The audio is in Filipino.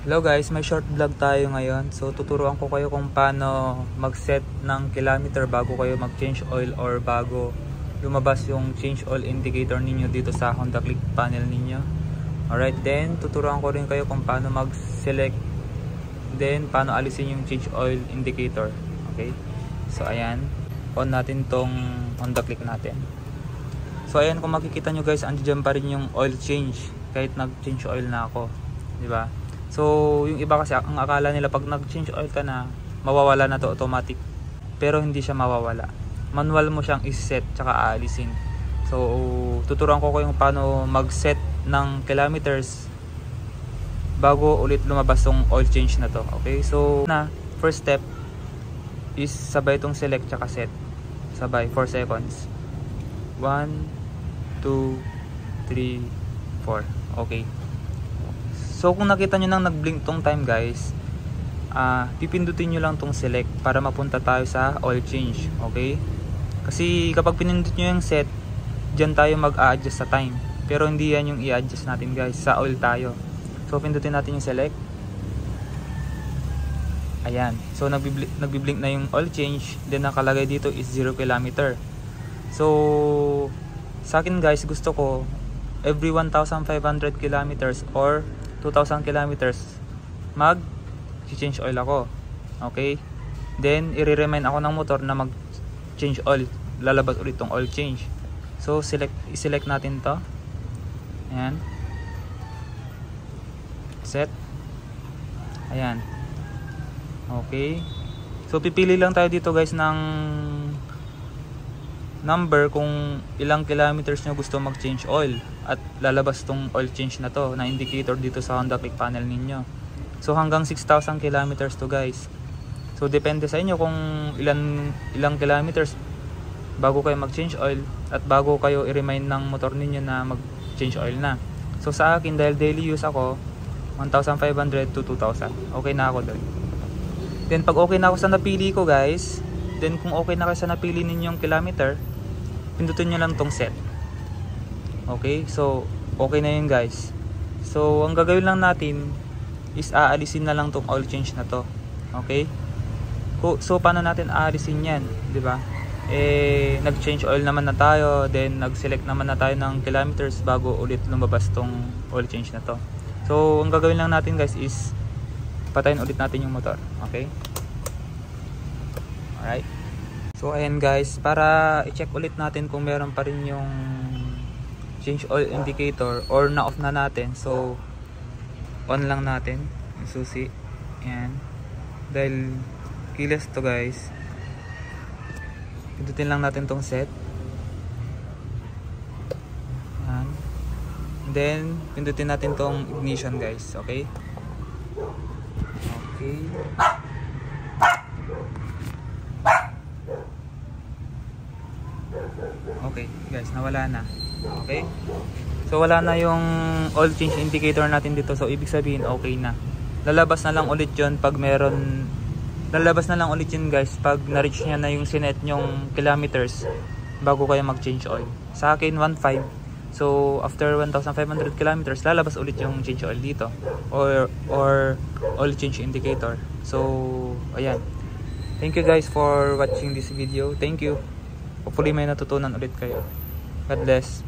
Hello guys, may short vlog tayo ngayon. So tuturuan ko kayo kung paano mag-set ng kilometer bago kayo mag-change oil or bago lumabas yung change oil indicator ninyo dito sa Honda Click panel ninyo. Alright, then tuturuan ko rin kayo kung paano mag-select, then paano alisin yung change oil indicator. Okay, so ayan, on natin tong Honda Click natin. So ayan, kung makikita nyo guys, andyan pa rin yung oil change kahit nag-change oil na ako, di ba? So yung iba kasi ang akala nila pag nag-change oil ka na, mawawala na to automatic. Pero hindi siya mawawala. Manual mo siyang i-set tsaka aalisin. So tuturuan ko kung paano mag-set ng kilometers bago ulit lumabas tong oil change na to. Okay? So first step is sabay itong select tsaka set. Sabay 4 seconds. 1 2 3 4. Okay. So kung nakita nyo nang nag-blink tong time guys, pipindutin nyo lang tong select para mapunta tayo sa oil change. Okay? Kasi kapag pinindot nyo yung set, dyan tayo mag-a-adjust sa time. Pero hindi yan yung i-adjust natin guys, sa oil tayo. So pindutin natin yung select. Ayan. So nagbiblink na yung oil change. Then nakalagay dito is 0 km. So sa akin guys, gusto ko every 1,500 kilometers or 2,000 kilometers mag-change oil ako. Okay? Then i-remind ako ng motor na mag-change oil. Lalabas ulit tong oil change. So i-select natin to. Ayan. Set. Ayan. Okay. So pipili lang tayo dito guys ng number kung ilang kilometers nyo gusto mag-change oil at lalabas tong oil change na to na indicator dito sa Honda Click panel ninyo. So hanggang 6,000 kilometers to guys. So depende sa inyo kung ilang kilometers bago kayo mag-change oil at bago kayo i-remind ng motor ninyo na mag-change oil na. So sa akin, dahil daily use ako, 1,500 to 2,000. Okay na ako doon. Then pag okay na ako sa napili ko guys, then kung okay na kayo sa napili ninyong kilometer, pindutin nyo lang tong set. Okay, so okay na yun guys. So ang gagawin lang natin is aalisin na lang tong oil change na to. Okay, so paano natin aalisin yan, di ba? Nag-change oil naman na tayo, then nag-select naman na tayo ng kilometers bago ulit lumabas tong oil change na to. So ang gagawin lang natin guys is patayin ulit natin yung motor. Okay, alright. So ayan guys, para i-check ulit natin kung meron pa rin yung change oil indicator or na-off na natin. So on lang natin yung susi. Ayan. Dahil keyless to guys, pindutin lang natin tong set. Ayan. And then pindutin natin tong ignition guys. Okay. Okay. Okay guys, nawala na. Okay, so wala na yung oil change indicator natin dito. So ibig sabihin okay na. Lalabas na lang ulit yun pag meron. Lalabas na lang ulit yun guys pag na-reach nya na yung sinet nyong kilometers bago kayo mag-change oil. Sa akin 1.5. So after 1,500 kilometers, lalabas ulit yung change oil dito or oil change indicator. So ayan. Thank you guys for watching this video. Thank you. Hopefully may natutunan ulit kayo. God bless.